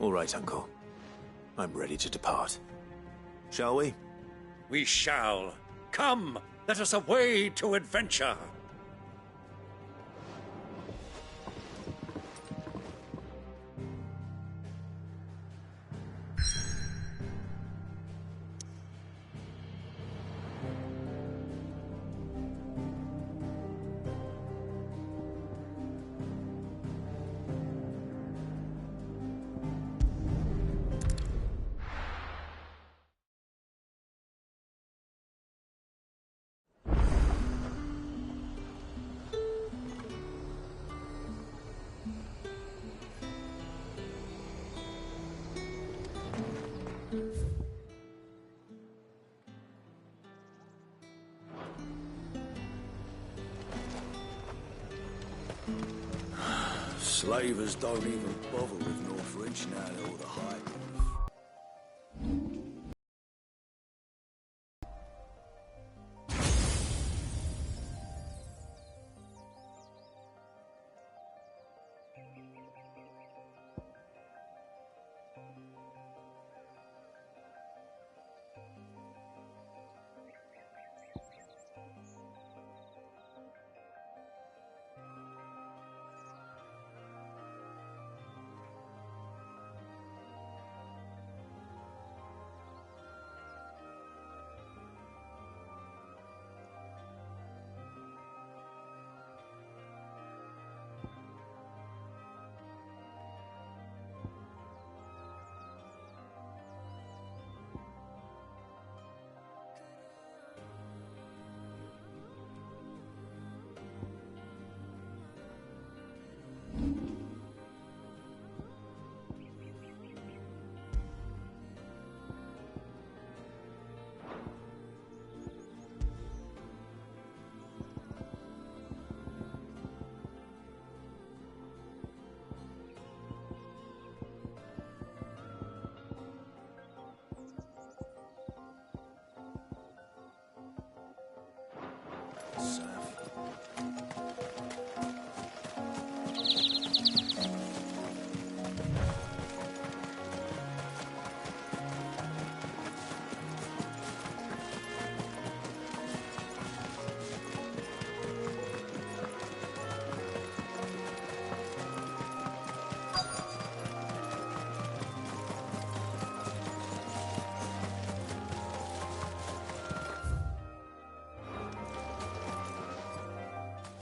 All right, Uncle. I'm ready to depart. Shall we? We shall. Come, let us away to adventure. Slavers don't even bother with Northridge now they're all the high.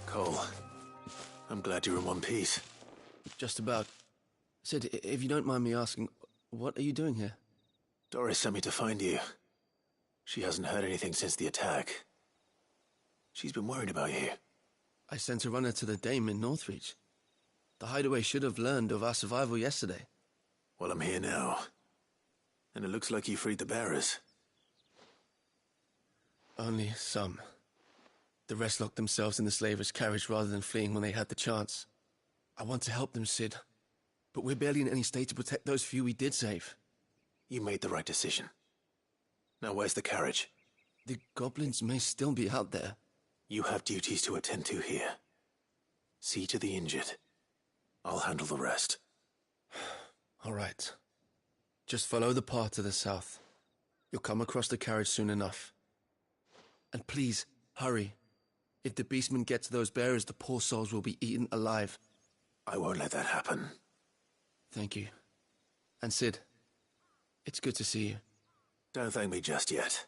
Cole, I'm glad you're in one piece. Just about. Sid, if you don't mind me asking, what are you doing here? Doris sent me to find you. She hasn't heard anything since the attack. She's been worried about you. I sent a runner to the Dame in Northreach. The Hideaway should have learned of our survival yesterday. Well, I'm here now. And it looks like you freed the bearers. Only some. The rest locked themselves in the slaver's carriage rather than fleeing when they had the chance. I want to help them, Sid. But we're barely in any state to protect those few we did save. You made the right decision. Now where's the carriage? The goblins may still be out there. You have duties to attend to here. See to the injured. I'll handle the rest. All right. Just follow the path to the south. You'll come across the carriage soon enough. And please, hurry. If the beastmen get to those bearers, the poor souls will be eaten alive. I won't let that happen. Thank you. And Sid, it's good to see you. Don't thank me just yet.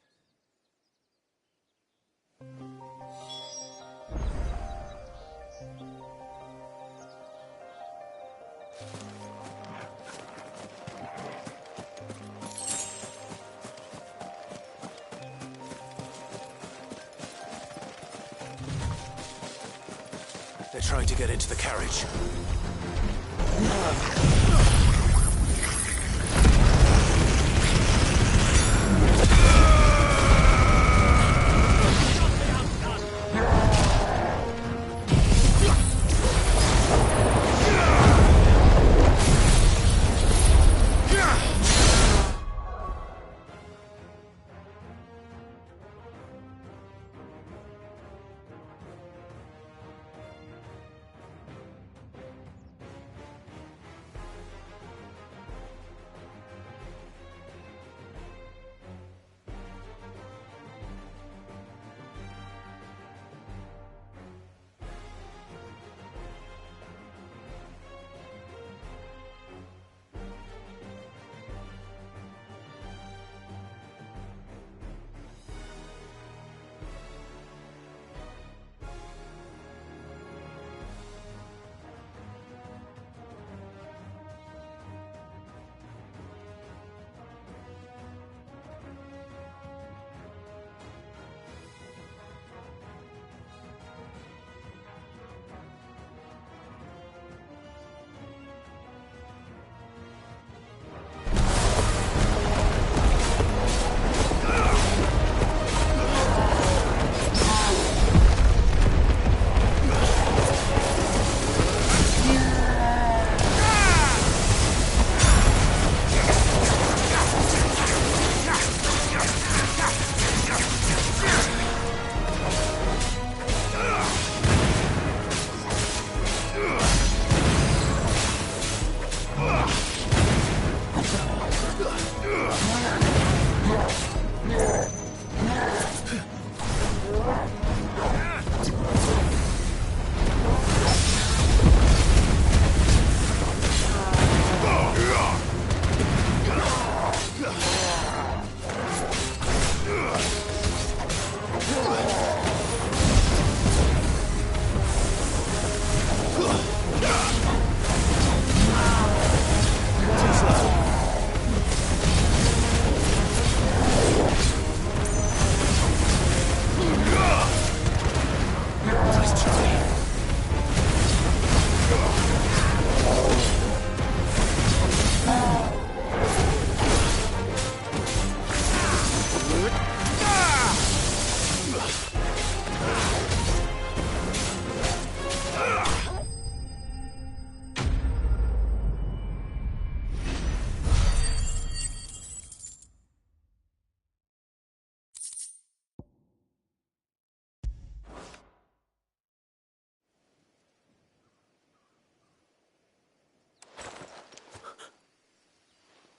They're trying to get into the carriage.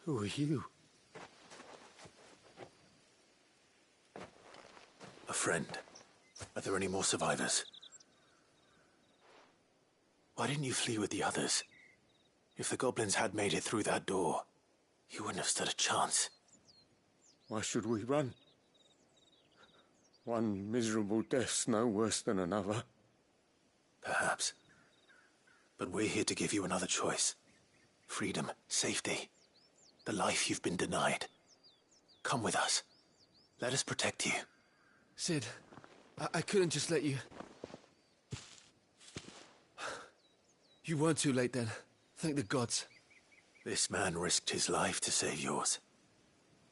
Who are you? A friend. Are there any more survivors? Why didn't you flee with the others? If the goblins had made it through that door, you wouldn't have stood a chance. Why should we run? One miserable death's no worse than another. Perhaps. But we're here to give you another choice. Freedom, safety, the life you've been denied. Come with us. Let us protect you. Cid, I couldn't just let you... You weren't too late then. Thank the gods. This man risked his life to save yours.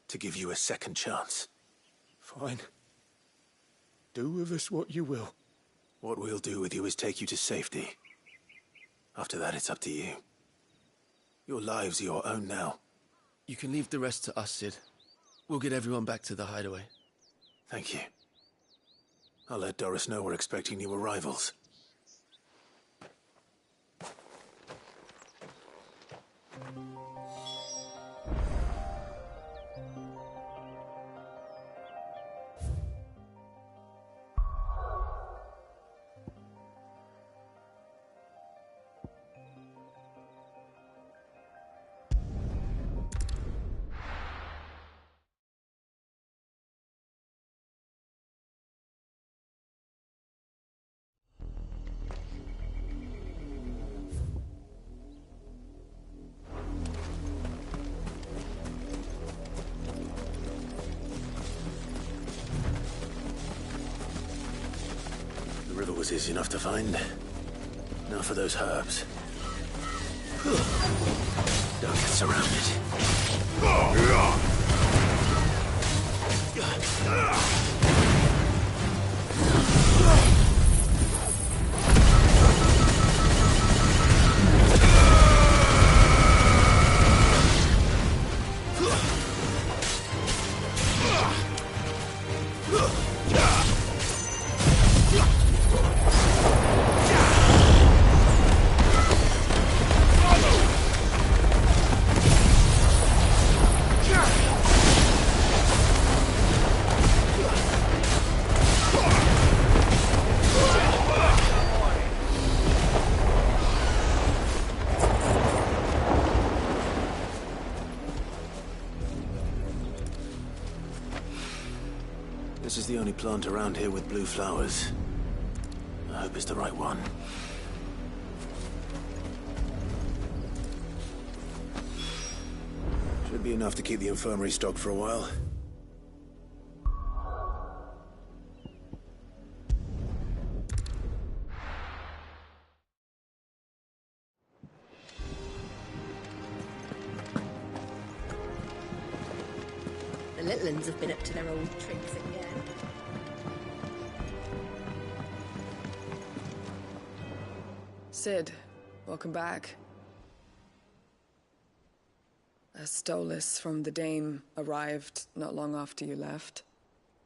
To give you a second chance. Fine. Do with us what you will. What we'll do with you is take you to safety. After that, it's up to you. Your lives are your own now. You can leave the rest to us, Cid. We'll get everyone back to the hideaway. Thank you. I'll let Doris know we're expecting new arrivals. The river was easy enough to find. Now for those herbs. Don't get surrounded. This is the only plant around here with blue flowers. I hope it's the right one. Should be enough to keep the infirmary stocked for a while. The Litlins have been up to their old tricks again. Cid, welcome back. A Stolas from the Dame arrived not long after you left.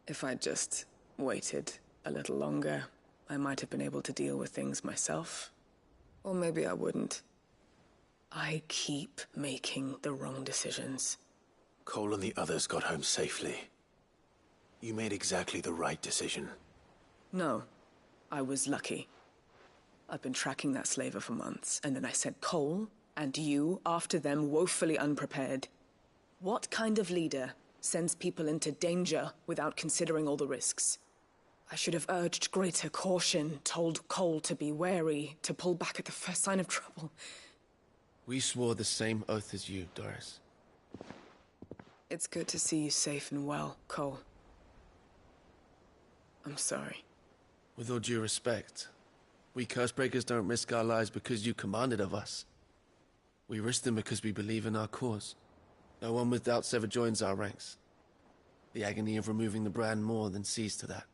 If I'd just waited a little longer, I might have been able to deal with things myself. Or maybe I wouldn't. I keep making the wrong decisions. Cole and the others got home safely. You made exactly the right decision. No, I was lucky. I've been tracking that slaver for months, and then I sent Cole and you after them woefully unprepared. What kind of leader sends people into danger without considering all the risks? I should have urged greater caution, told Cole to be wary, to pull back at the first sign of trouble. We swore the same oath as you, Doris. It's good to see you safe and well, Cole. I'm sorry. With all due respect, we Cursebreakers don't risk our lives because you commanded of us. We risk them because we believe in our cause. No one with doubts ever joins our ranks. The agony of removing the brand more than sees to that.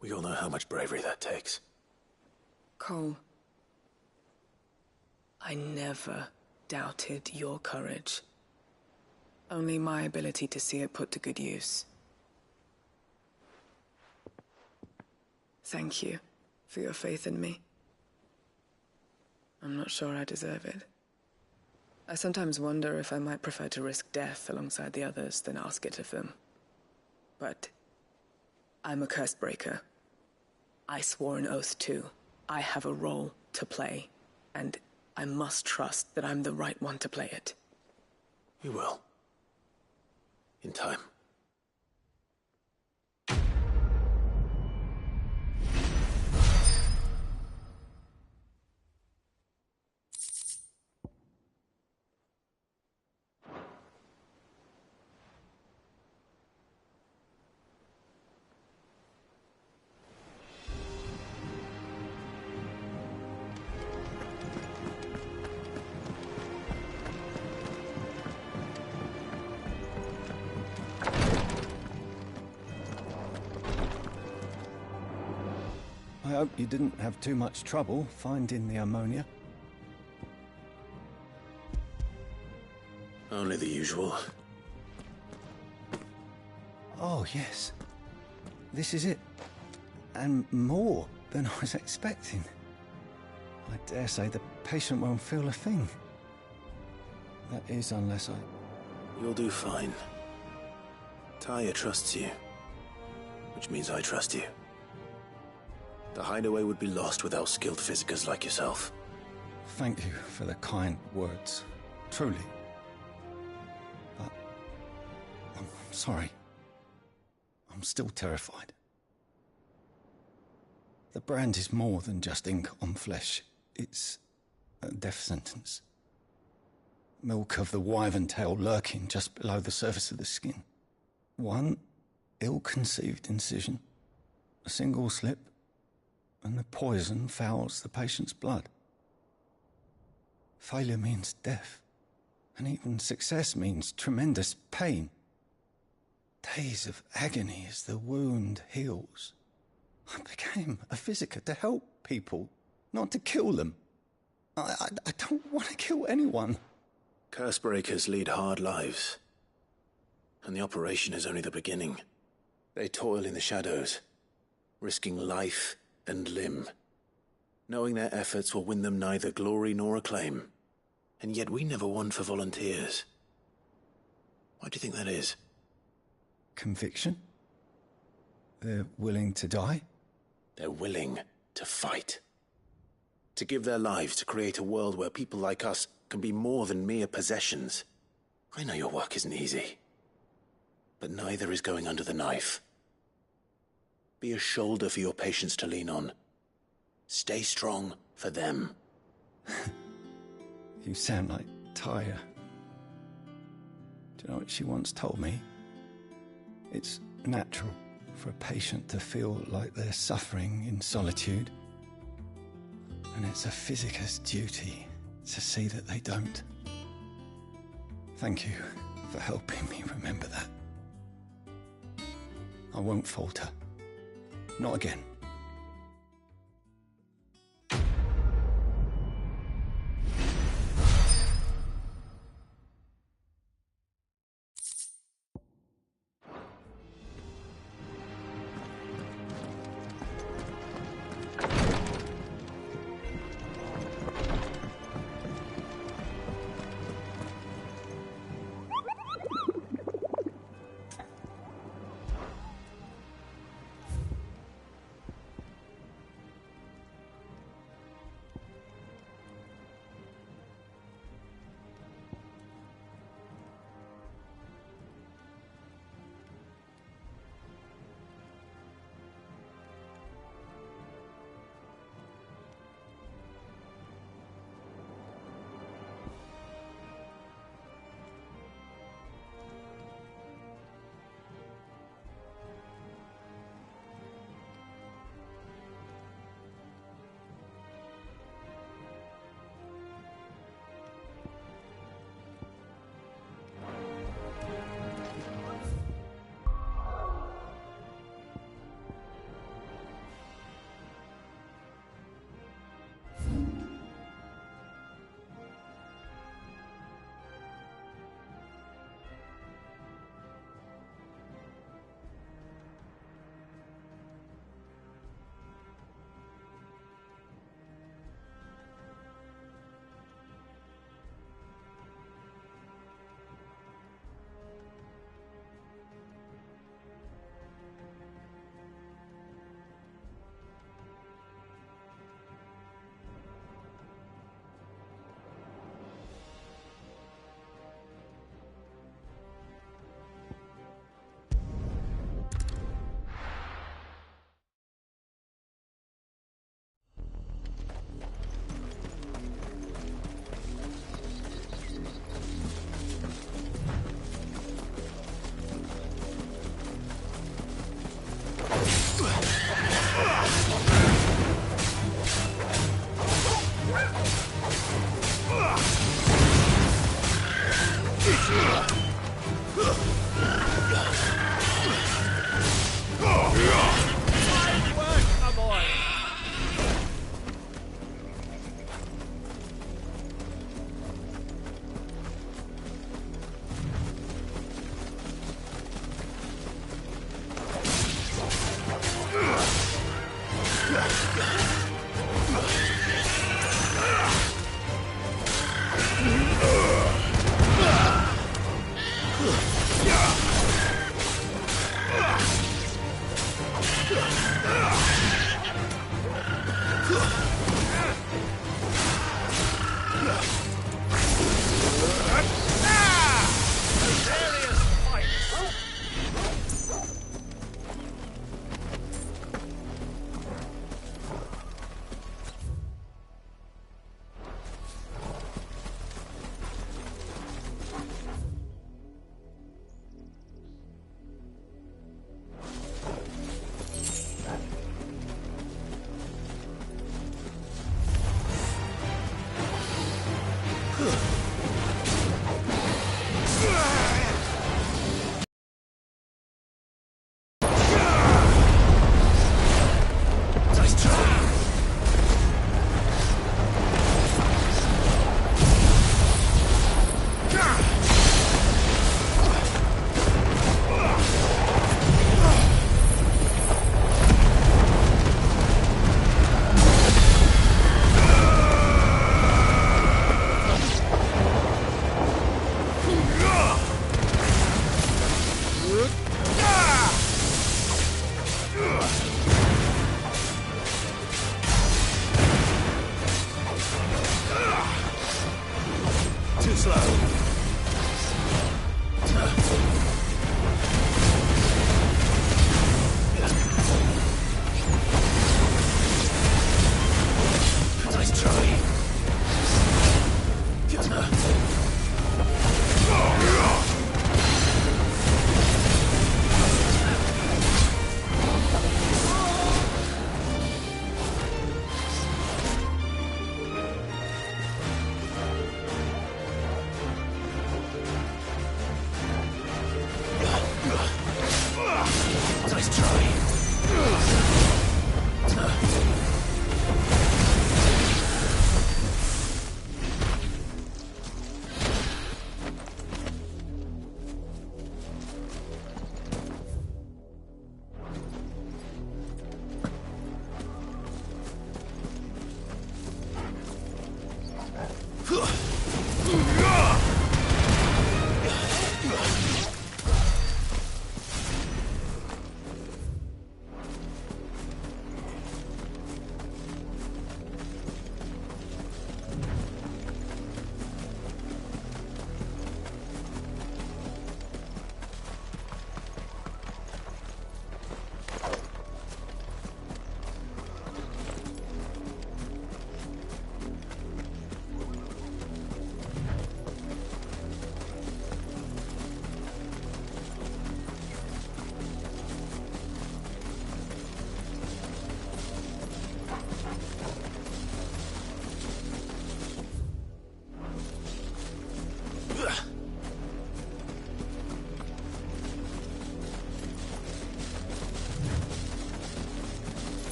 We all know how much bravery that takes. Cole, I never doubted your courage. Only my ability to see it put to good use. Thank you for your faith in me. I'm not sure I deserve it. I sometimes wonder if I might prefer to risk death alongside the others than ask it of them. But I'm a curse breaker. I swore an oath too. I have a role to play, and I must trust that I'm the right one to play it. You will. In time. I hope you didn't have too much trouble finding the ammonia. Only the usual. Oh, yes. This is it. And more than I was expecting. I dare say the patient won't feel a thing. That is, unless I... You'll do fine. Tyr trusts you. Which means I trust you. The hideaway would be lost without skilled physicers like yourself. Thank you for the kind words. Truly. But... I'm sorry. I'm still terrified. The brand is more than just ink on flesh. It's a death sentence. Milk of the wyvern tail lurking just below the surface of the skin. One ill-conceived incision, a single slip, and the poison fouls the patient's blood. Failure means death, and even success means tremendous pain. Days of agony as the wound heals. I became a physiker to help people, not to kill them. I don't want to kill anyone. Cursebreakers lead hard lives. And the operation is only the beginning. They toil in the shadows, risking life and limb, knowing their efforts will win them neither glory nor acclaim. And yet we never won for volunteers. Why do you think that is? Conviction? They're willing to die? They're willing to fight. To give their lives to create a world where people like us can be more than mere possessions. I know your work isn't easy. But neither is going under the knife. Be a shoulder for your patients to lean on. Stay strong for them. You sound like Tyr. Do you know what she once told me? It's natural for a patient to feel like they're suffering in solitude. And it's a physiker's duty to see that they don't. Thank you for helping me remember that. I won't falter. Not again.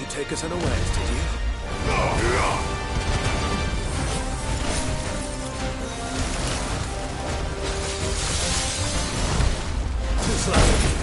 take us unawares, did you? Too slow.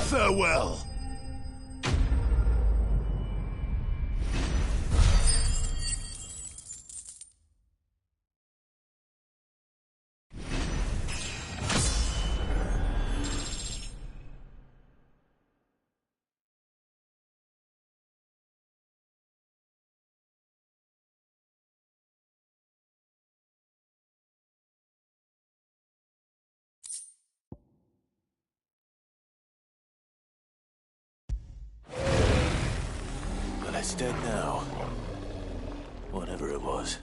Farewell. Well, it's dead now. Whatever it was.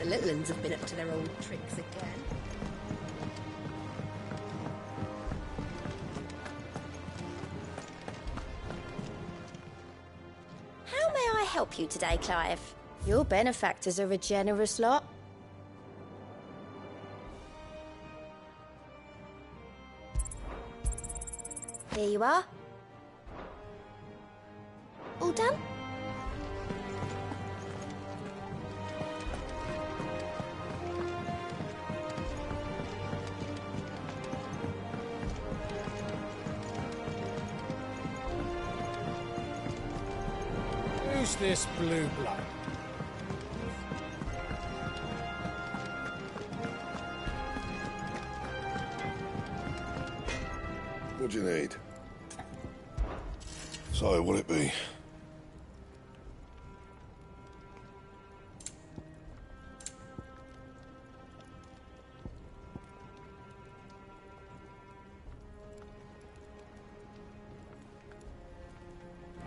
The little ones have been up to their old tricks again. How may I help you today, Clive? Your benefactors are a generous lot. Here you are. All done? Who's this blue blood? What do you need? So, what'll it be?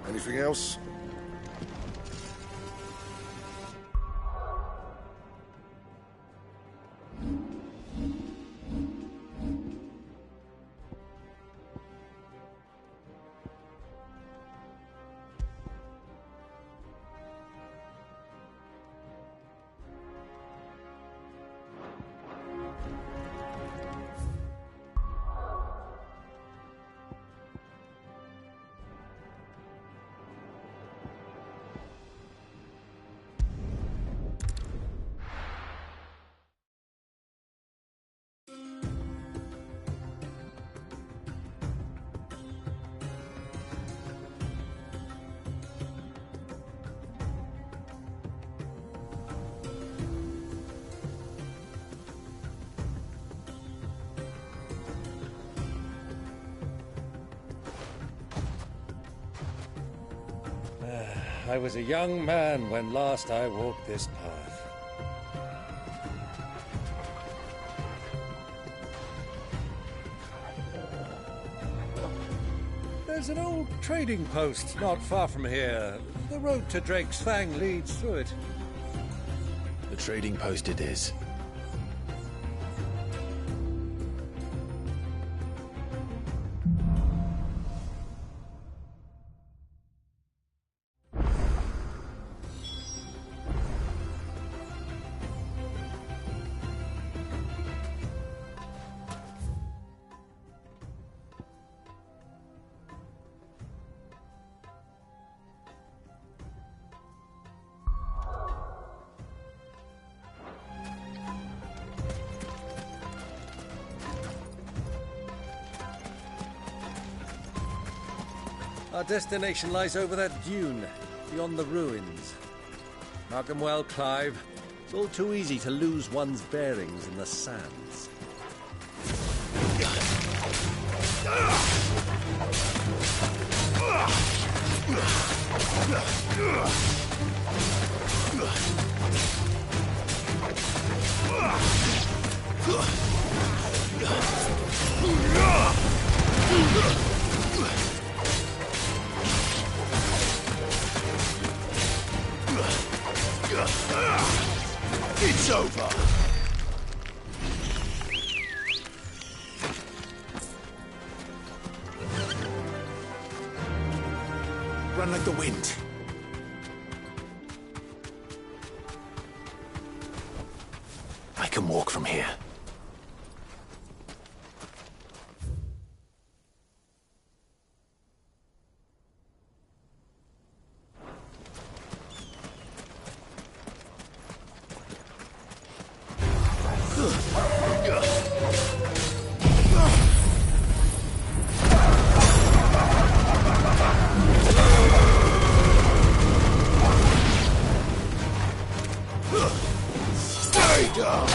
Anything else? I was a young man when last I walked this path. There's an old trading post not far from here. The road to Drake's Fang leads through it. The trading post it is. Our destination lies over that dune, beyond the ruins. Mark them well, Clive. It's all too easy to lose one's bearings in the sands. It's over! Run like the wind. I can walk from here. Stay down!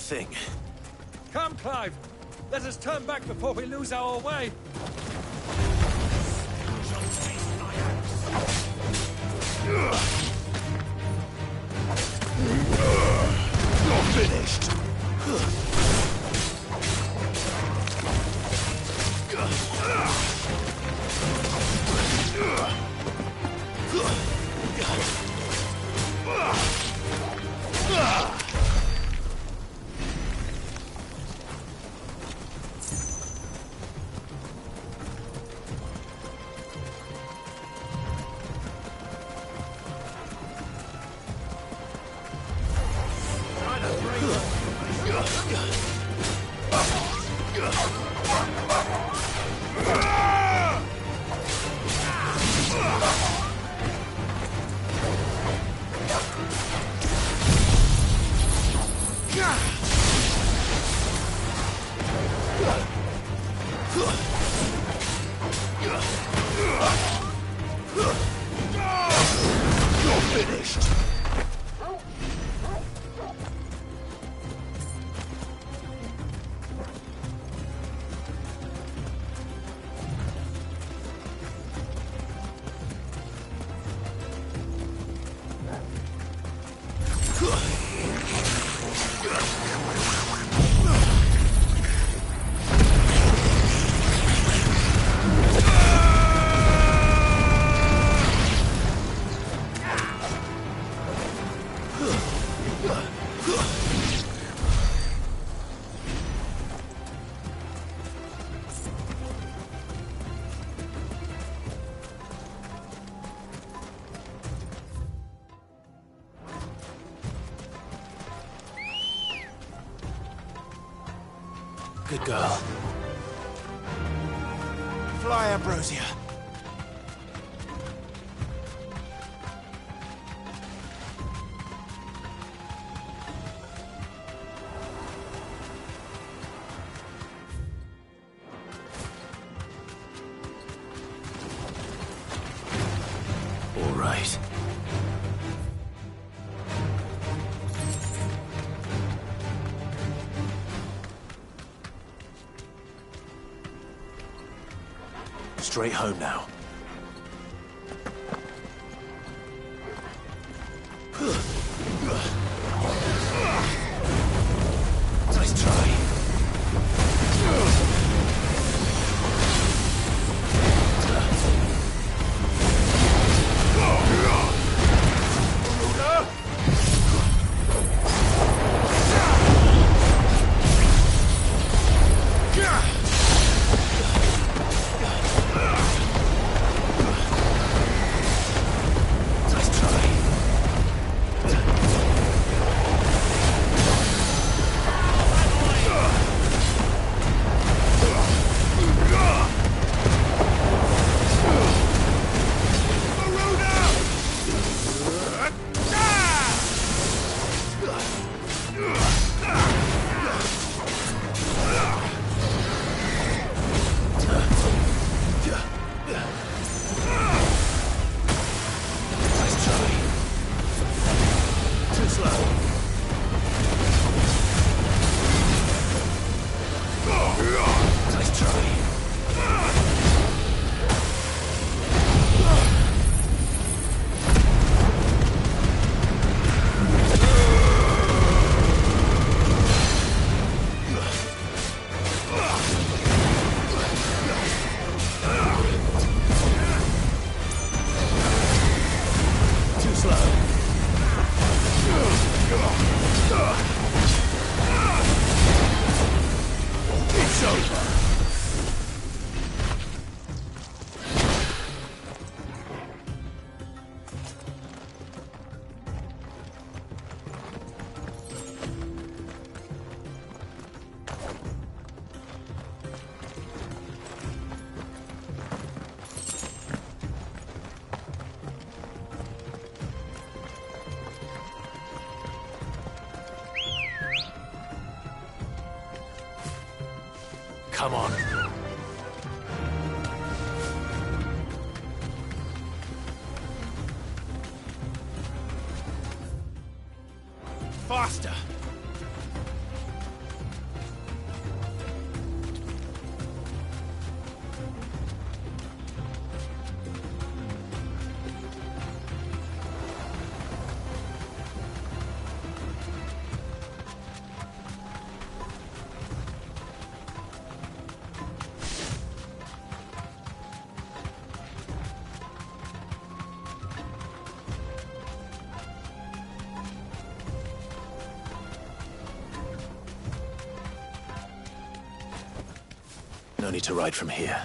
thing. Come, Clive! Let us turn back before we lose our way! You're finished! You're finished! Good girl. Fly, Ambrosia. All right. Straight home now. Nice try. Come on. Faster! No need to ride from here.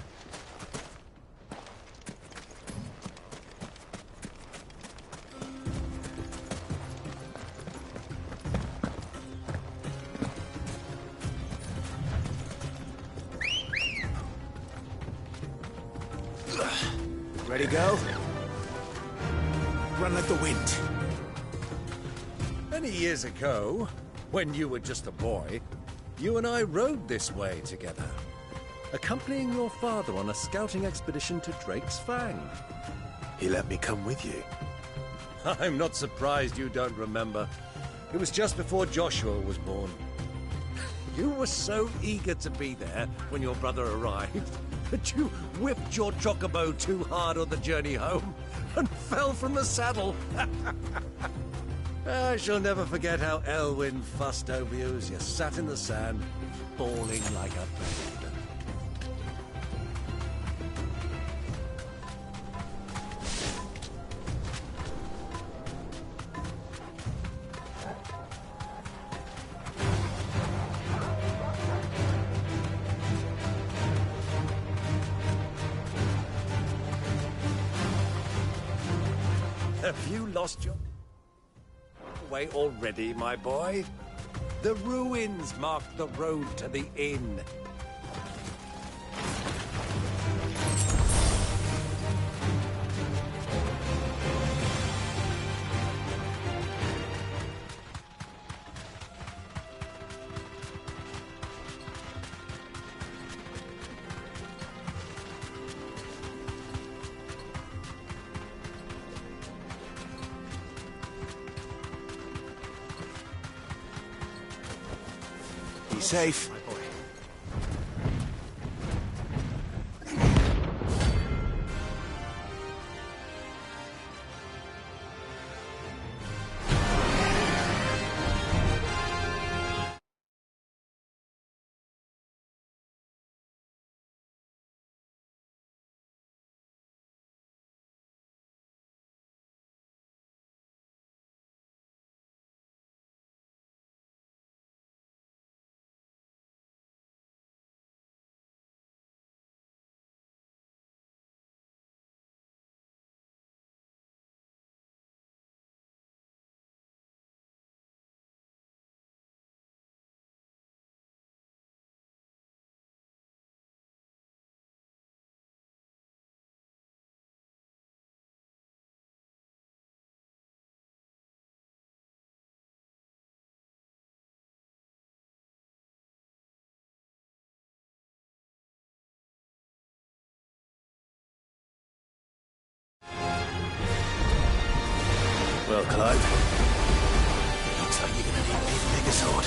Ready, go? Run like the wind. Many years ago, when you were just a boy, you and I rode this way together, accompanying your father on a scouting expedition to Drake's Fang. He let me come with you. I'm not surprised you don't remember. It was just before Joshua was born. You were so eager to be there when your brother arrived that you whipped your chocobo too hard on the journey home and fell from the saddle. I shall never forget how Elwyn fussed over you as you sat in the sand, bawling like a babe. Have you lost your way already, my boy? The ruins mark the road to the inn. Be safe. Well, Clive, looks like you're gonna need an even bigger sword.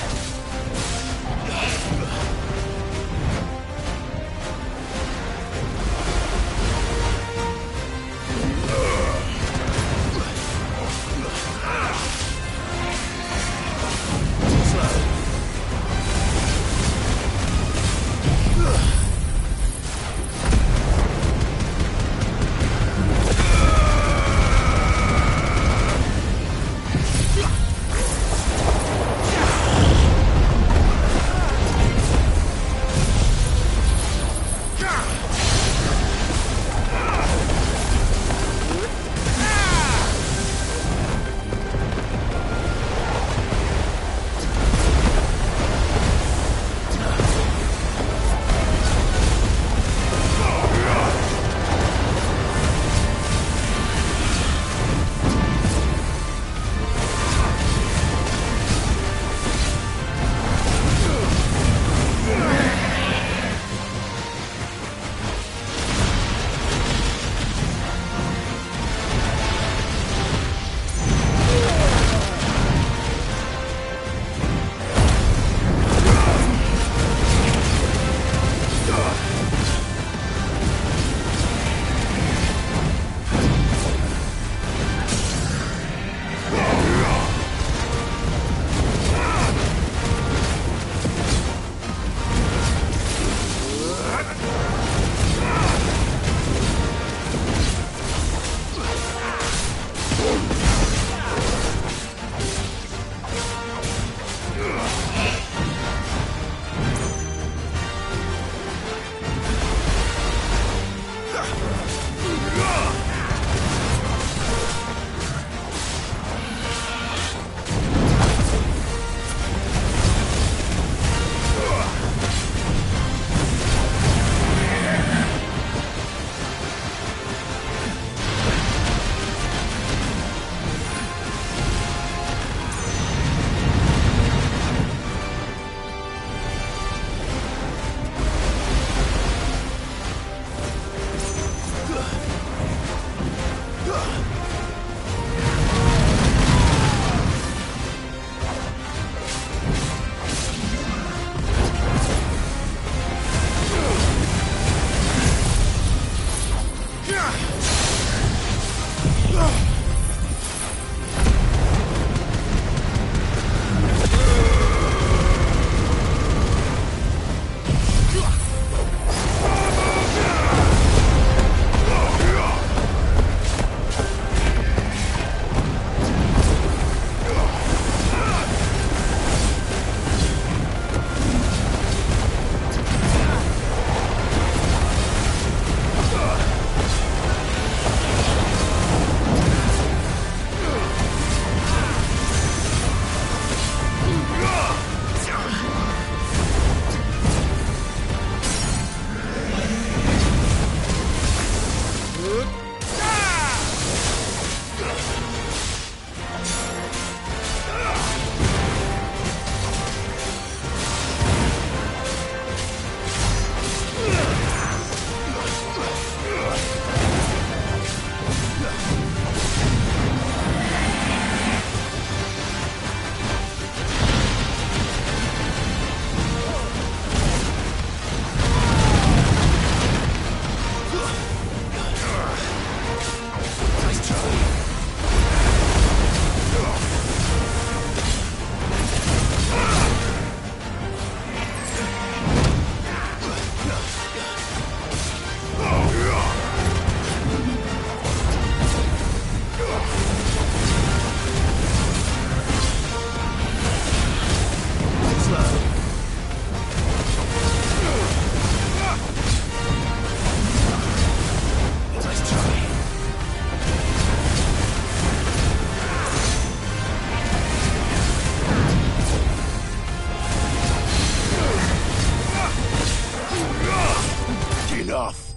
enough.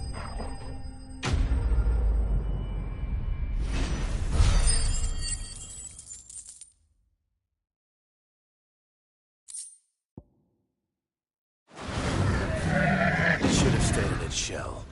It should have stayed in its shell.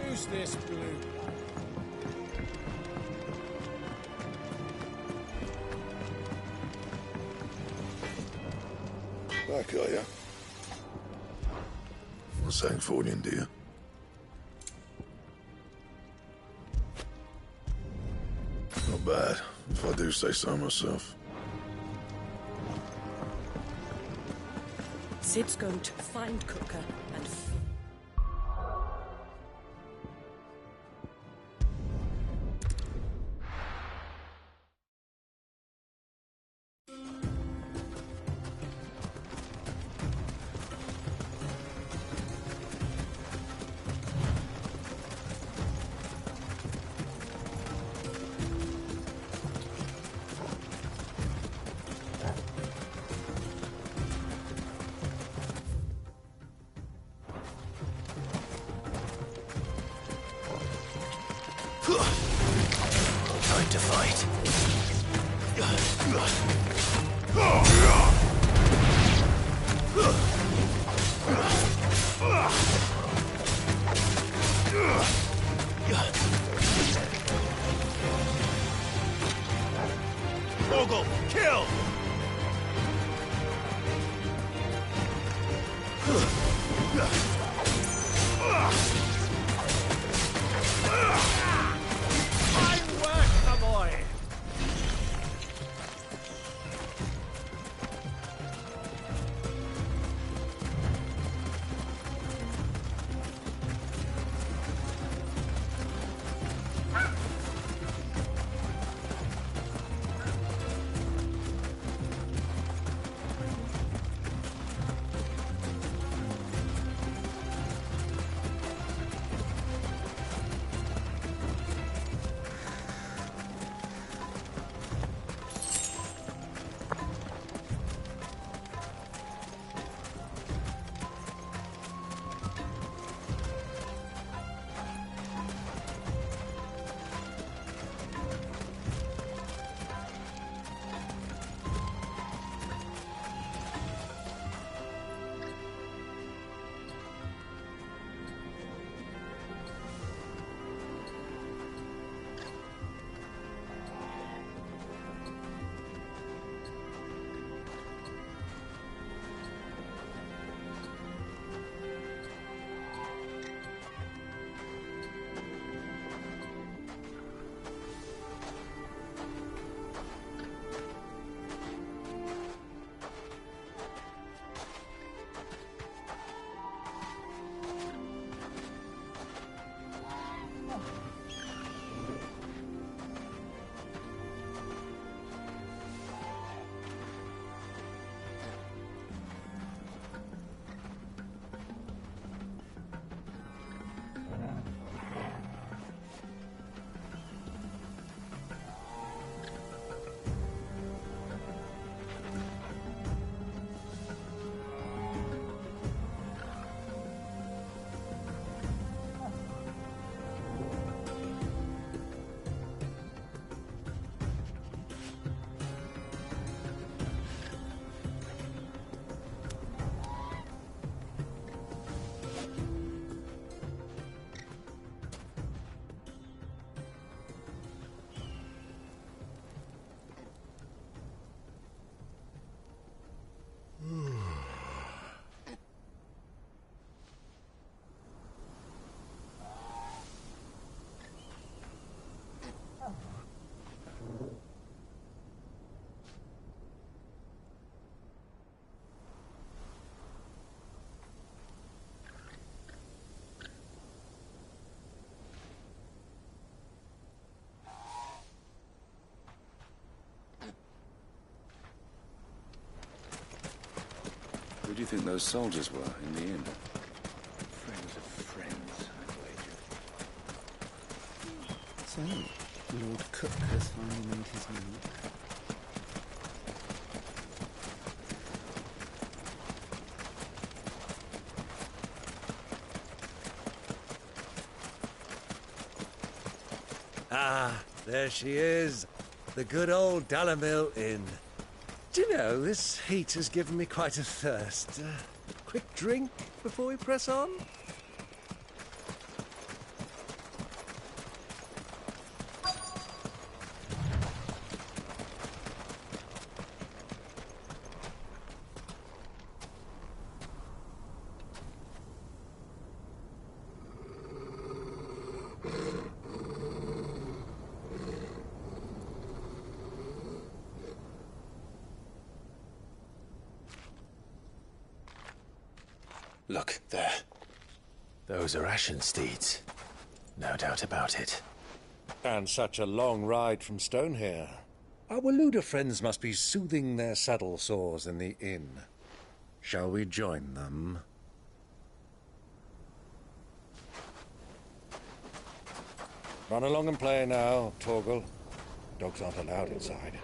Who's this blue? Back, are ya? From Sangfordian, do you? Not bad, if I do say so myself. Sid's going to find Cooker and... Time to fight. Vogel, kill! Fine work, my boy! do you think those soldiers were in the inn? Friends of friends, I wager. So, Lord Cook has finally made his move. Ah, there she is. The good old Dalamil Inn. Do you know, this heat has given me quite a thirst. Quick drink before we press on? Look, there. Those are Ashen steeds. No doubt about it. And such a long ride from Stonehere. Our Waluda friends must be soothing their saddle sores in the inn. Shall we join them? Run along and play now, Torgal. Dogs aren't allowed inside.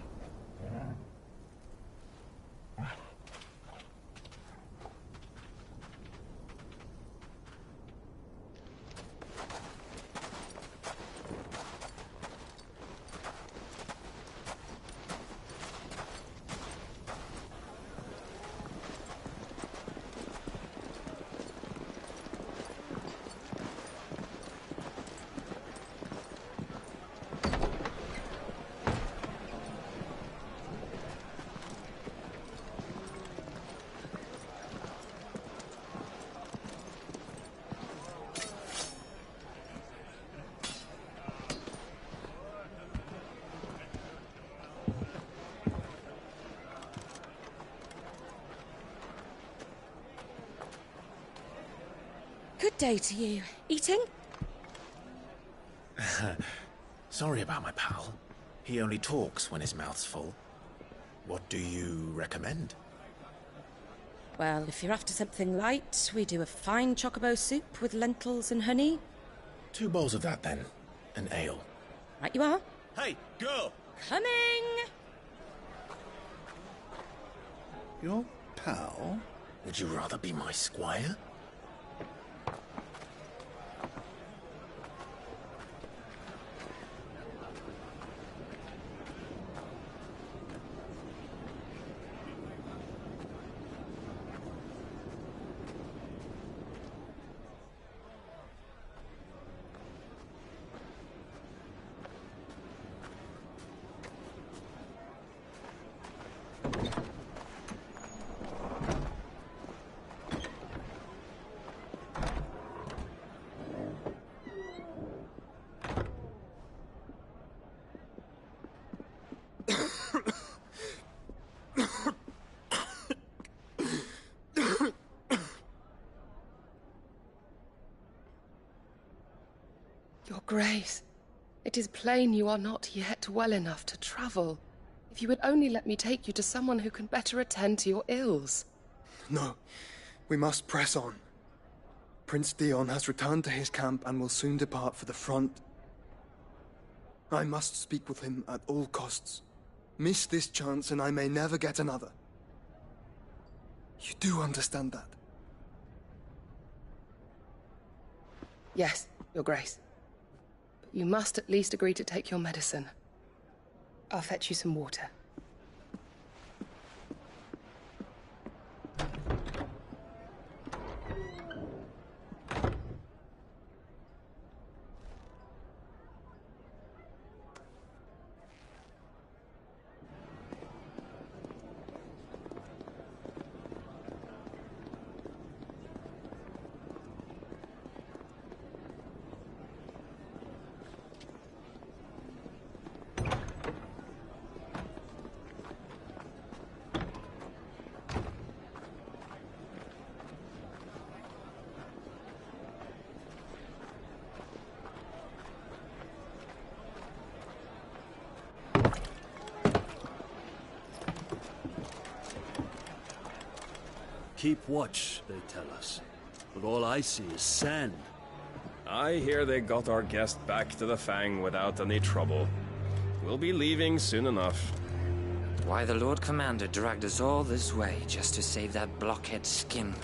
Good day to you. Eating? Sorry about my pal. He only talks when his mouth's full. What do you recommend? Well, if you're after something light, we do a fine chocobo soup with lentils and honey. 2 bowls of that, then. An ale. Right you are. Hey, girl! Coming! Your pal? Would you rather be my squire? Your Grace, it is plain you are not yet well enough to travel. If you would only let me take you to someone who can better attend to your ills. No, we must press on. Prince Dion has returned to his camp and will soon depart for the front. I must speak with him at all costs. Miss this chance and I may never get another. You do understand that? Yes, Your Grace. But you must at least agree to take your medicine. I'll fetch you some water. keep watch, they tell us. But all I see is sand. I hear they got our guest back to the Fang without any trouble. We'll be leaving soon enough. Why the Lord Commander dragged us all this way just to save that blockhead Skin,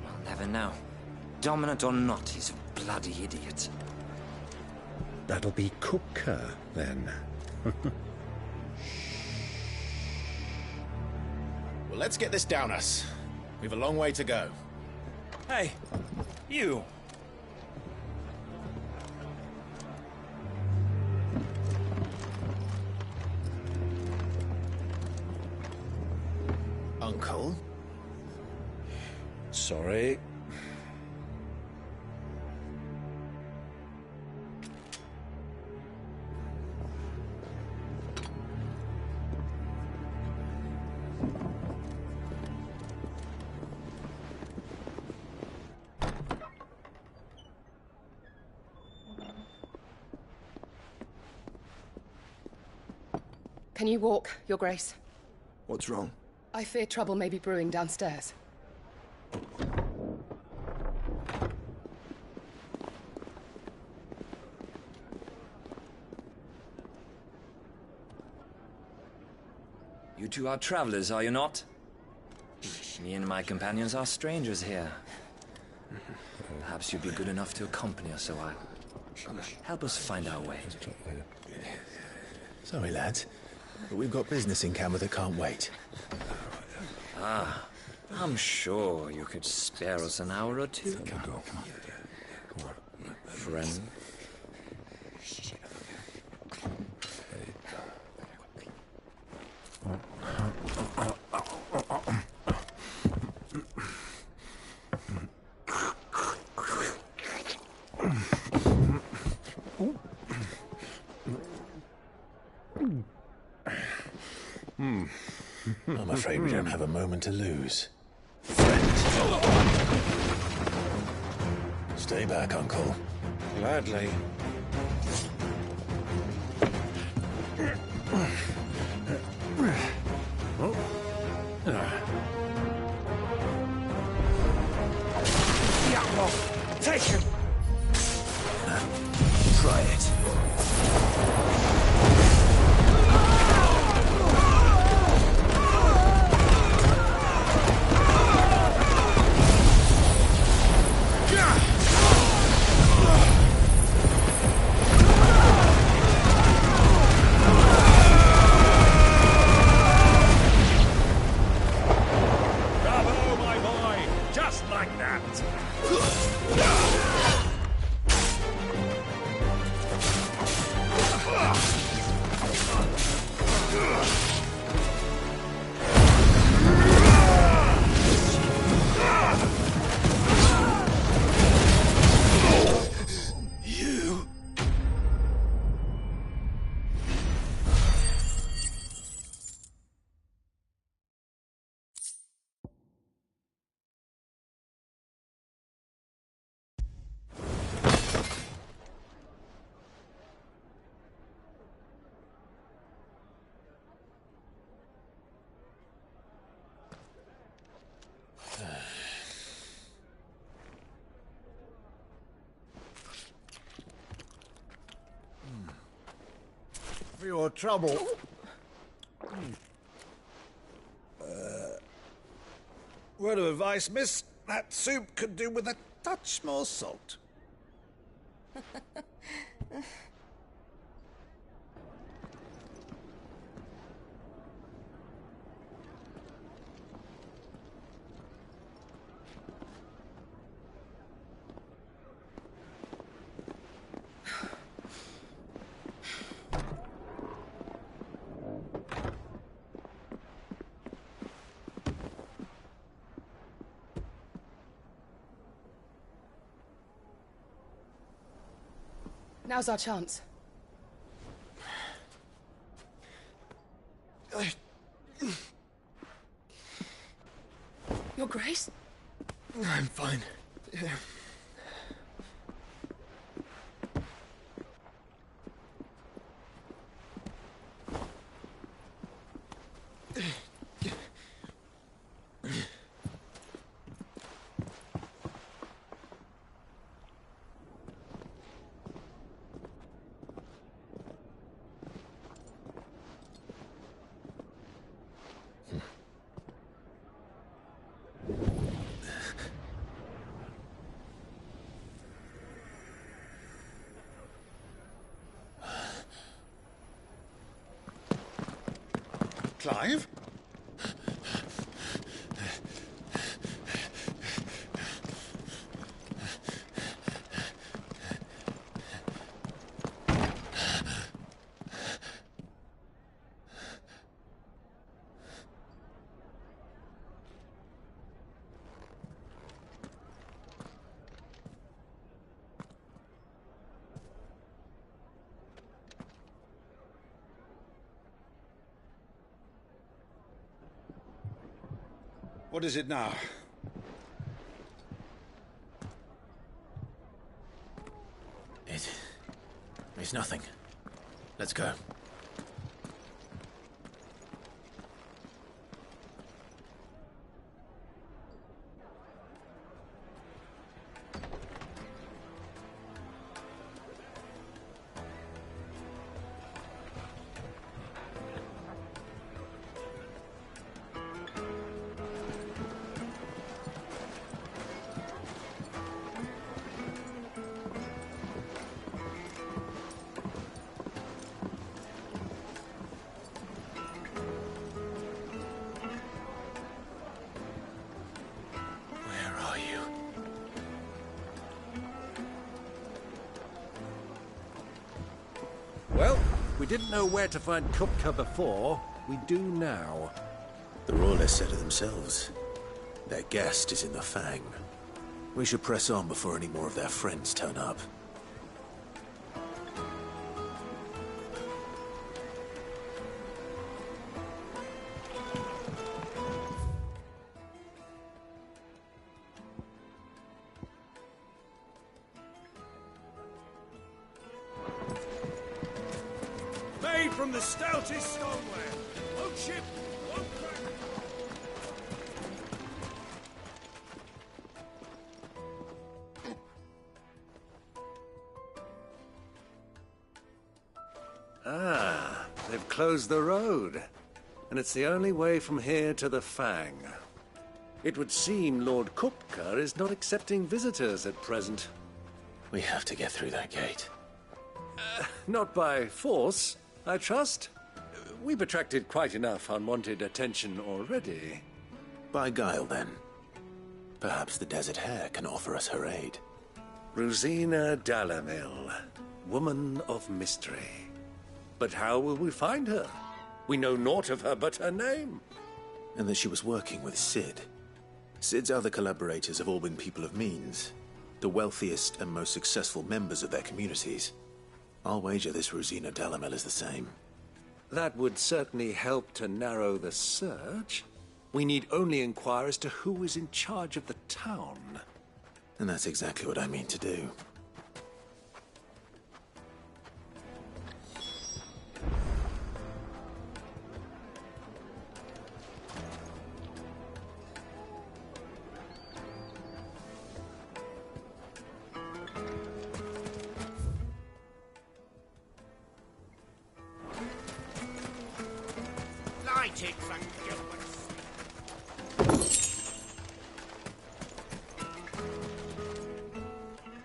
we'll never know. Dominant or not, he's a bloody idiot. That'll be Cooker, then. Well, let's get this down us. We've a long way to go. Hey, you! Uncle? Sorry. Can you walk, Your Grace? What's wrong? I fear trouble may be brewing downstairs. You two are travelers, are you not? Me and my companions are strangers here. Perhaps you'd be good enough to accompany us a while. Help us find our way. Sorry, lads, but we've got business in Camber that can't wait. Ah, I'm sure you could spare us an hour or two. Come on. Friend. I'm afraid we don't have a moment to lose. Stay back, Uncle. Gladly. Take him! Try it. Bravo, my boy! Just like that! You... For your trouble. Word of advice, miss. That soup could do with a touch more salt. Now's our chance. Your Grace? I'm fine. Clive? What is it now? It's nothing. Let's go. Well, we didn't know where to find Kupka before. We do now. The Royalists said it themselves. Their guest is in the Fang. We should press on before any more of their friends turn up. Made from the stoutest stoneware. One ship, one crack. Ah, they've closed the road. And it's the only way from here to the Fang. It would seem Lord Kupka is not accepting visitors at present. We have to get through that gate. Not by force, I trust. We've attracted quite enough unwanted attention already. By guile, then. Perhaps the Desert Hare can offer us her aid. Rosina Dalamil, woman of mystery. But how will we find her? We know naught of her but her name. And that she was working with Cid. Cid's other collaborators have all been people of means, the wealthiest and most successful members of their communities. I'll wager this Rosina Dalamil is the same. That would certainly help to narrow the search. We need only inquire as to who is in charge of the town. And that's exactly what I mean to do. Lighted, thank you.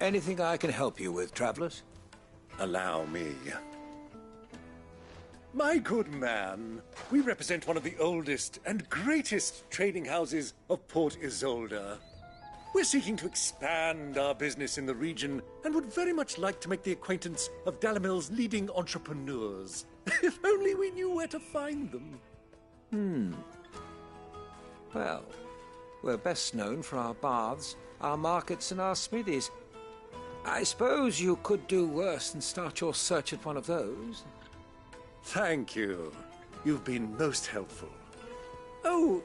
Anything I can help you with, travelers? Allow me. My good man, we represent one of the oldest and greatest trading houses of Port Isolde. We're seeking to expand our business in the region and would very much like to make the acquaintance of Dalamil's leading entrepreneurs. If only we knew where to find them. Well, we're best known for our baths, our markets, and our smithies. I suppose you could do worse than start your search at one of those. Thank you. You've been most helpful. Oh,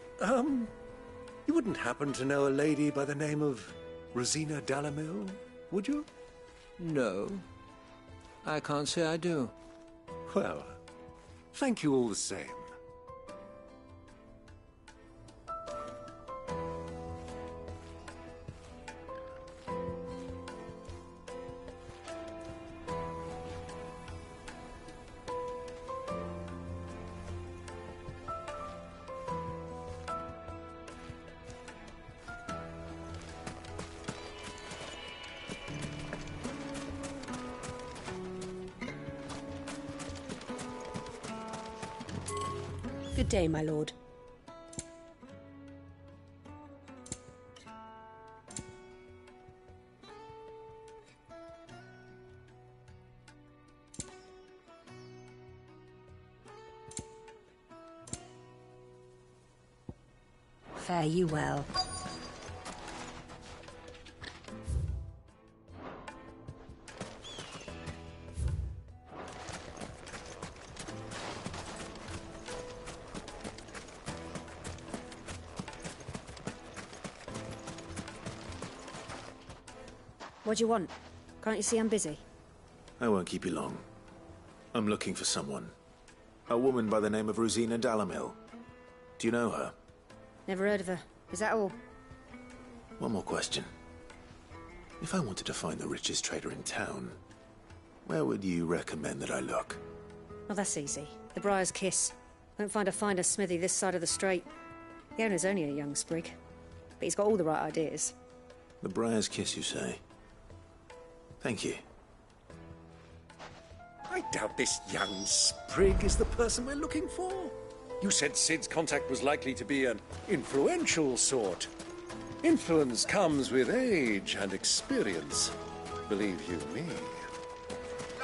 you wouldn't happen to know a lady by the name of Rosina Dalamil, would you? No, I can't say I do. Well, thank you all the same. Good day, my lord. Fare you well. What do you want? Can't you see I'm busy? I won't keep you long. I'm looking for someone. A woman by the name of Rosina Dalamil. Do you know her? Never heard of her. Is that all? One more question. If I wanted to find the richest trader in town, where would you recommend that I look? Oh, that's easy. The Briar's Kiss. Won't find a finer smithy this side of the strait. The owner's only a young sprig, but he's got all the right ideas. The Briar's Kiss, you say? Thank you. I doubt this young sprig is the person we're looking for. You said Sid's contact was likely to be an influential sort. Influence comes with age and experience. Believe you me.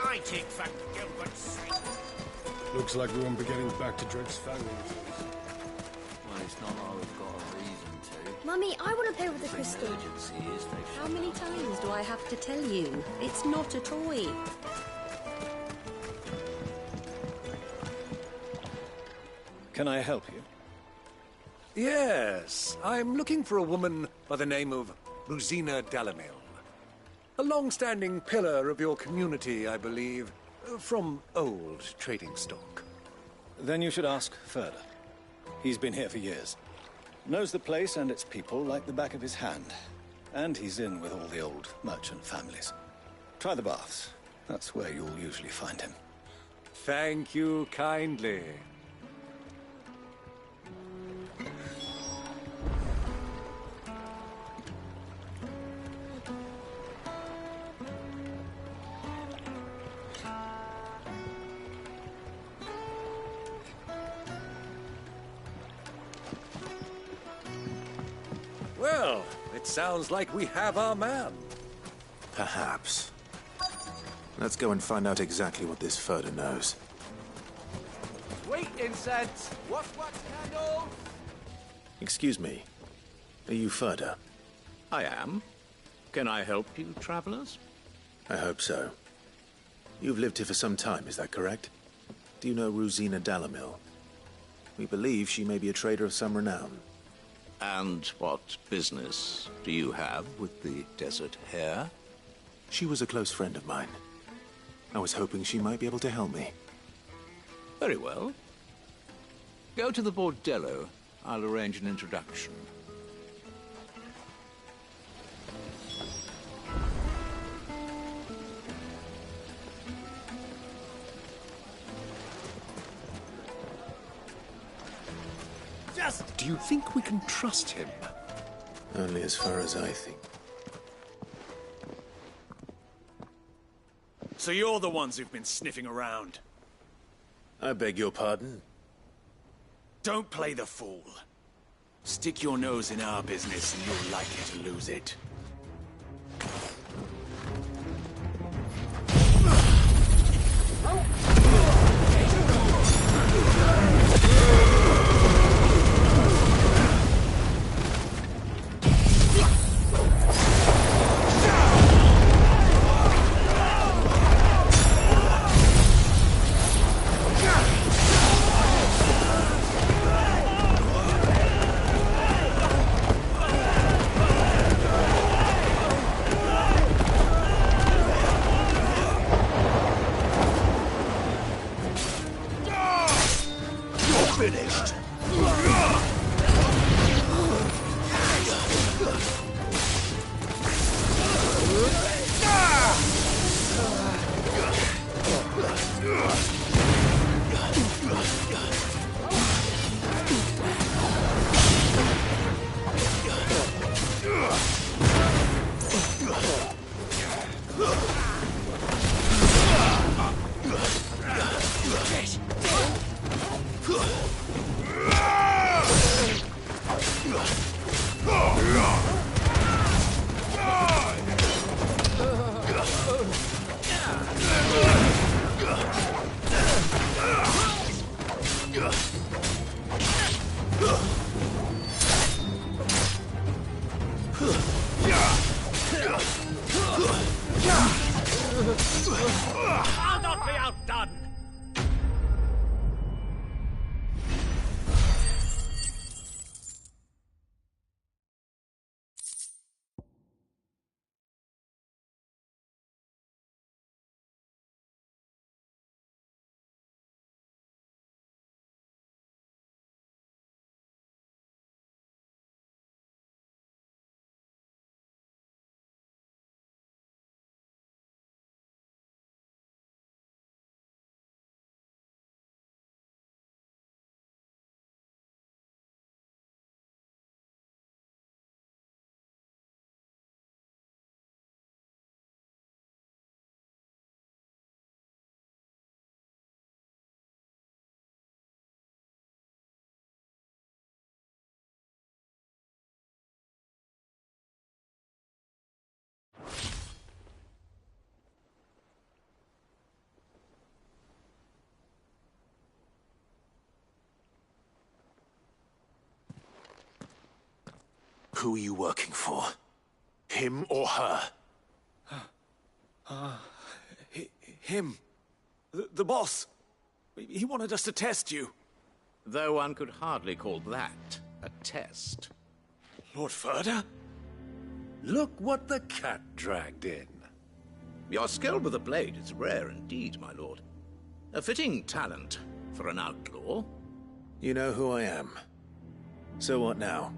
Lighting for Gilbert's sake. Looks like we won't be getting back to Drake's family. Well, it's not like we've got a reason to. Mummy, I want to play with the crystal. Emergency is they How many times do I have to tell you? It's not a toy. Can I help you? Yes, I'm looking for a woman by the name of Rosina Dalamil. A long-standing pillar of your community, I believe, from old trading stock. Then you should ask Ferda. He's been here for years. Knows the place and its people like the back of his hand. And he's in with all the old merchant families. Try the baths. That's where you'll usually find him. Thank you kindly. Well, it sounds like we have our man. Perhaps. Let's go and find out exactly what this Ferda knows. Sweet incense. What candle? Excuse me. Are you Ferda? I am. Can I help you, travelers? I hope so. You've lived here for some time, is that correct? Do you know Rosina Dalamil? We believe she may be a trader of some renown. And what business do you have with the Desert Hare? She was a close friend of mine. I was hoping she might be able to help me. Very well. Go to the Bordello. I'll arrange an introduction. Do you think we can trust him? Only as far as I think. So you're the ones who've been sniffing around. I beg your pardon? Don't play the fool. Stick your nose in our business and you're likely to lose it. Finished. I'll not be outdone! Who are you working for? Him or her? Him. The boss. He wanted us to test you. Though one could hardly call that a test. Lord Ferda? Look what the cat dragged in. Your skill with the blade is rare indeed, my lord. A fitting talent for an outlaw. You know who I am. So what now?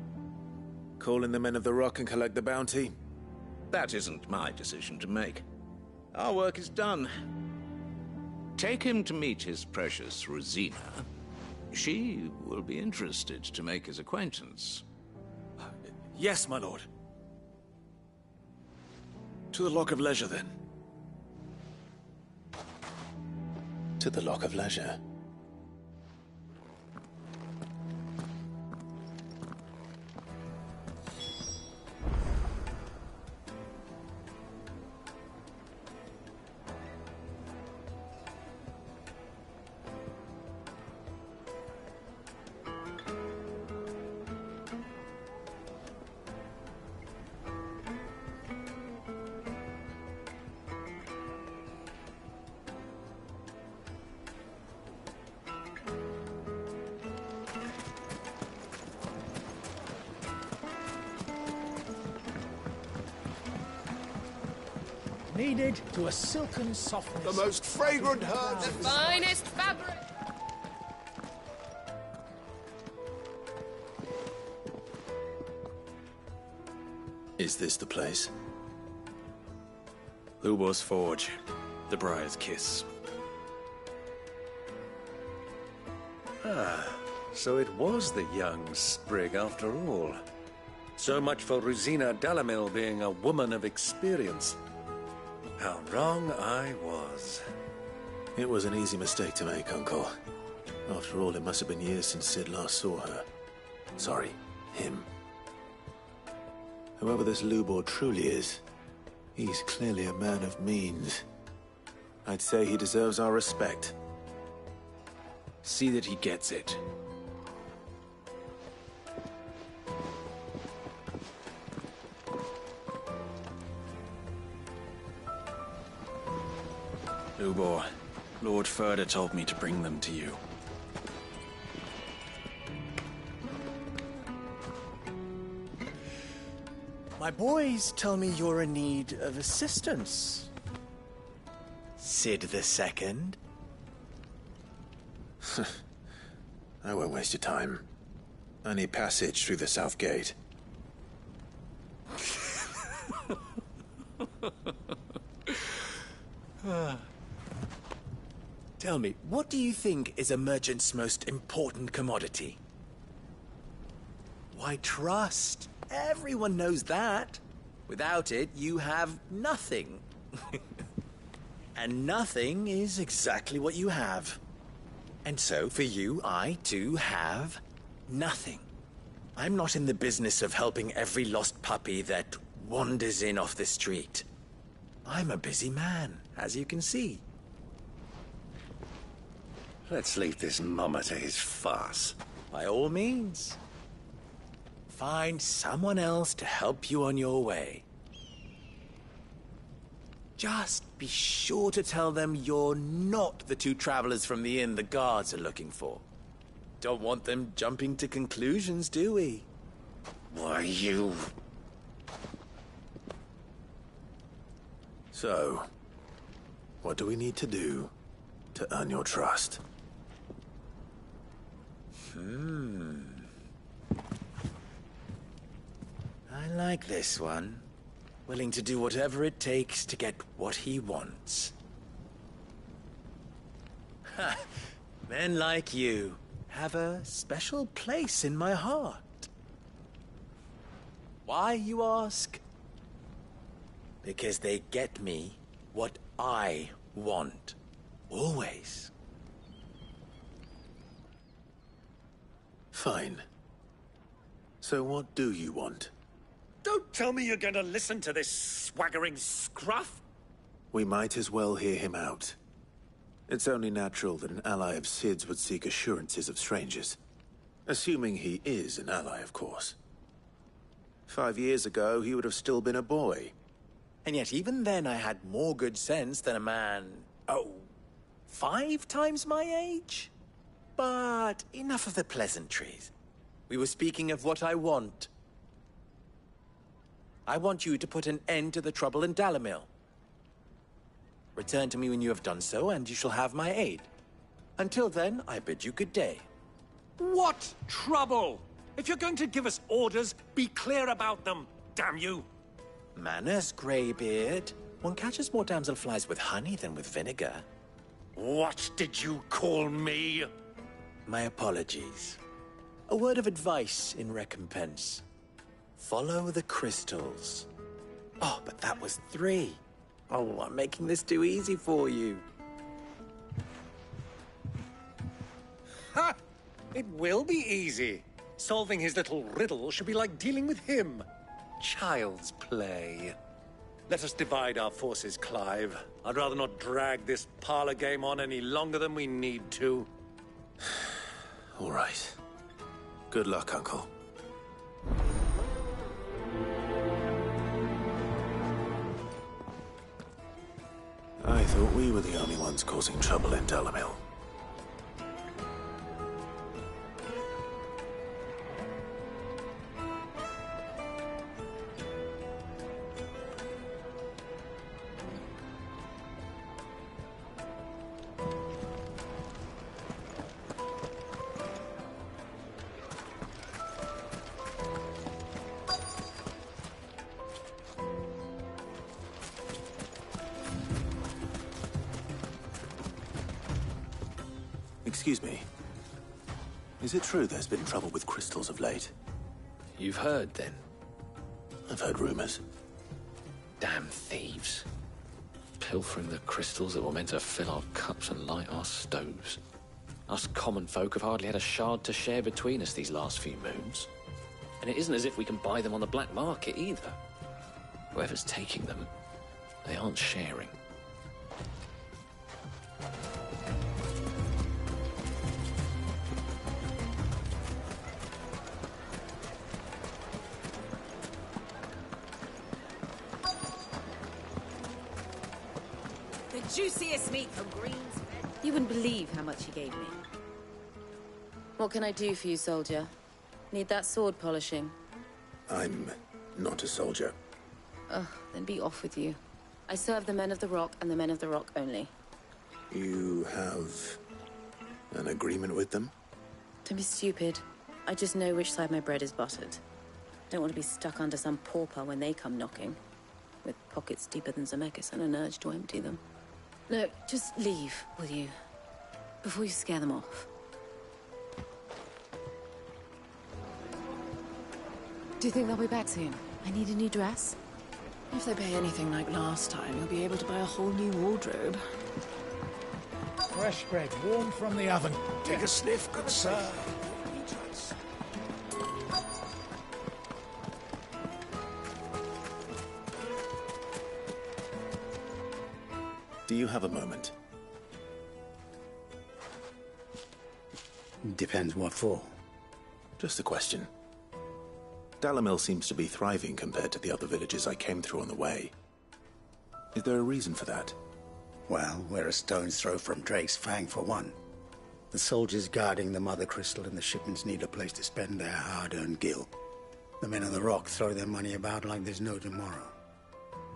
Call in the Men of the Rock and collect the bounty? That isn't my decision to make. Our work is done. Take him to meet his precious Rosina. She will be interested to make his acquaintance. Yes, my lord. To the Lock of Leisure, then. To the Lock of Leisure. Kneaded to a silken softness. The most fragrant herbs. The finest fabric. Is this the place? Lubor's Forge. The Briar's Kiss. Ah, so it was the young sprig after all. So much for Rosina Dalamil being a woman of experience. How wrong I was. It was an easy mistake to make, Uncle. After all, it must have been years since Sid last saw her. Sorry, him. Whoever this Lubor truly is, he's clearly a man of means. I'd say he deserves our respect. See that he gets it. Lubor, Lord Ferda told me to bring them to you. My boys tell me you're in need of assistance. Sid II? I won't waste your time. I need passage through the south gate. Tell me, what do you think is a merchant's most important commodity? Why, trust. Everyone knows that. Without it, you have nothing. And nothing is exactly what you have. And so, for you, I, too, have nothing. I'm not in the business of helping every lost puppy that wanders in off the street. I'm a busy man, as you can see. Let's leave this mummer to his farce. by all means, find someone else to help you on your way. Just be sure to tell them you're not the two travelers from the inn the guards are looking for. Don't want them jumping to conclusions, do we? Why, you... So, what do we need to do to earn your trust? I like this one. Willing to do whatever it takes to get what he wants. Ha! Men like you have a special place in my heart. Why, you ask? Because they get me what I want. Always. Fine. So what do you want? Don't tell me you're going to listen to this swaggering scruff! We might as well hear him out. It's only natural that an ally of Sid's would seek assurances of strangers. Assuming he is an ally, of course. 5 years ago, he would have still been a boy. And yet even then I had more good sense than a man... 5 times my age? But enough of the pleasantries. We were speaking of what I want. I want you to put an end to the trouble in Dalimil. Return to me when you have done so, and you shall have my aid. Until then, I bid you good day. What trouble? If you're going to give us orders, be clear about them, damn you! Manners, Greybeard. One catches more damselflies with honey than with vinegar. What did you call me? My apologies. A word of advice in recompense. Follow the crystals. Oh, but that was 3. Oh, I'm making this too easy for you. Ha! It will be easy. Solving his little riddle should be like dealing with him. Child's play. Let us divide our forces, Clive. I'd rather not drag this parlor game on any longer than we need to. All right. Good luck, Uncle. I thought we were the only ones causing trouble in Dalimil. Excuse me. Is it true there's been trouble with crystals of late? You've heard, then? I've heard rumors. Damn thieves. Pilfering the crystals that were meant to fill our cups and light our stoves. Us common folk have hardly had a shard to share between us these last few moons. And it isn't as if we can buy them on the black market, either. Whoever's taking them, they aren't sharing. Juiciest meat from Greens. You wouldn't believe how much he gave me. What can I do for you, soldier? Need that sword polishing? I'm not a soldier. Ugh, then be off with you. I serve the men of the Rock and the men of the Rock only. You have an agreement with them? Don't be stupid. I just know which side my bread is buttered. Don't want to be stuck under some pauper when they come knocking. With pockets deeper than Zemeckis and an urge to empty them. Look, just leave, will you? Before you scare them off. Do you think they'll be back soon? I need a new dress. If they pay anything like last time, you'll be able to buy a whole new wardrobe. Fresh bread, warm from the oven. Take a sniff, good sir. Do you have a moment? Depends what for. Just a question. Dalamil seems to be thriving compared to the other villages I came through on the way. Is there a reason for that? Well, we're a stone's throw from Drake's Fang, for one. The soldiers guarding the Mother Crystal and the shipments need a place to spend their hard-earned gil. The men of the Rock throw their money about like there's no tomorrow.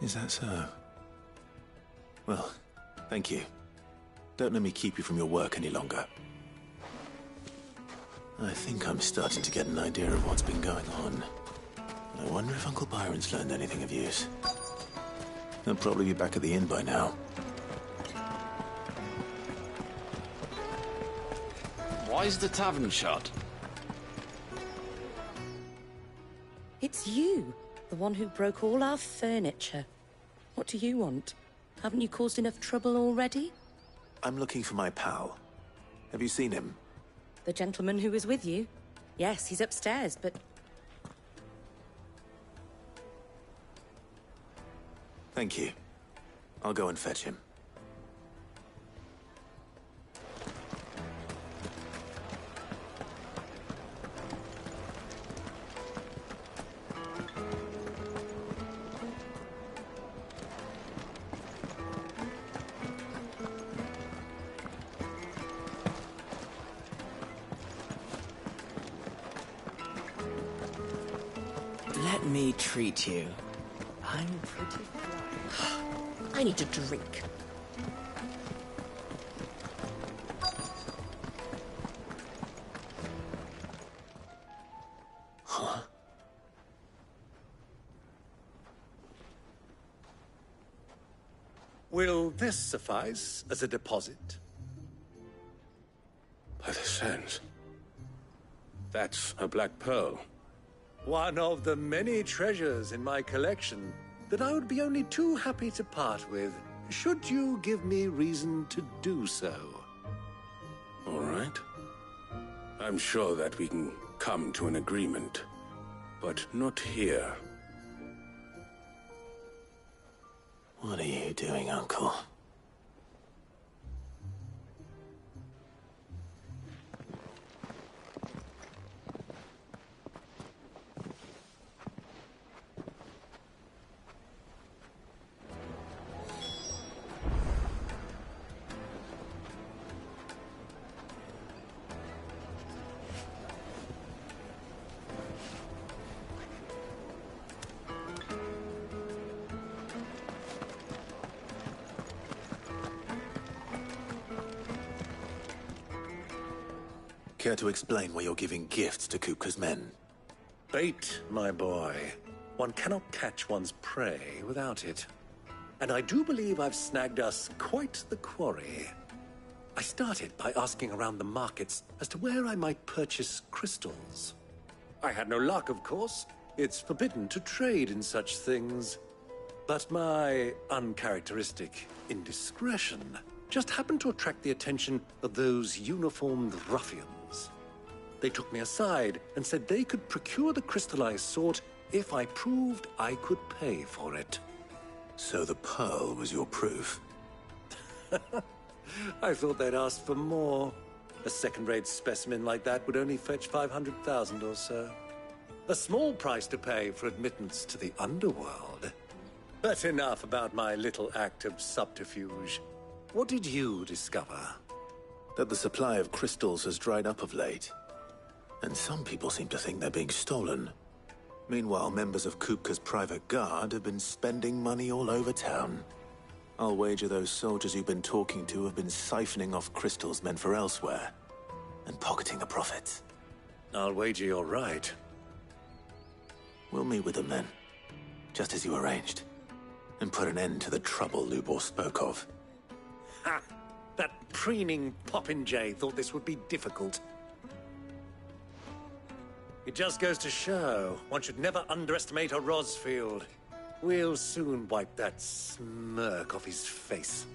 Is that so? Well, thank you. Don't let me keep you from your work any longer. I think I'm starting to get an idea of what's been going on. I wonder if Uncle Byron's learned anything of use. He'll probably be back at the inn by now. Why is the tavern shut? It's you, the one who broke all our furniture. What do you want? Haven't you caused enough trouble already? I'm looking for my pal. Have you seen him? The gentleman who was with you? Yes, he's upstairs, but... Thank you. I'll go and fetch him. Let me treat you. I'm pretty fly. I need a drink. Huh? Will this suffice as a deposit? By the sands. That's a black pearl. One of the many treasures in my collection that I would be only too happy to part with, should you give me reason to do so. All right. I'm sure that we can come to an agreement, but not here. What are you doing, Uncle? Care to explain why you're giving gifts to Kupka's men? Bait, my boy. One cannot catch one's prey without it. And I do believe I've snagged us quite the quarry. I started by asking around the markets as to where I might purchase crystals. I had no luck, of course. It's forbidden to trade in such things. But my uncharacteristic indiscretion just happened to attract the attention of those uniformed ruffians. They took me aside and said they could procure the crystal I sought if I proved I could pay for it. So the pearl was your proof? I thought they'd asked for more. A second-rate specimen like that would only fetch 500,000 or so. A small price to pay for admittance to the underworld. But enough about my little act of subterfuge. What did you discover? That the supply of crystals has dried up of late. And some people seem to think they're being stolen. Meanwhile, members of Kupka's private guard have been spending money all over town. I'll wager those soldiers you've been talking to have been siphoning off crystals meant for elsewhere, and pocketing the profits. I'll wager you're right. We'll meet with them then, just as you arranged, and put an end to the trouble Lubor spoke of. Ha! That preening popinjay thought this would be difficult. It just goes to show, one should never underestimate a Rosfield. We'll soon wipe that smirk off his face.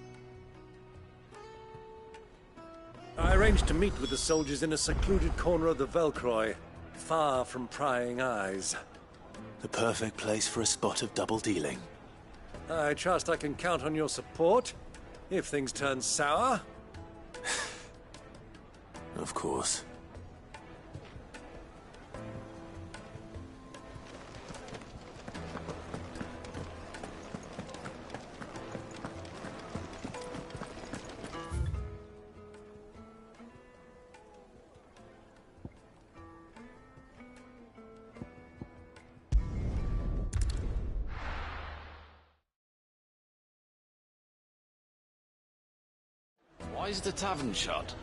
I arranged to meet with the soldiers in a secluded corner of the Velcroy, far from prying eyes. The perfect place for a spot of double dealing. I trust I can count on your support, if things turn sour. Of course. Why is the tavern shut?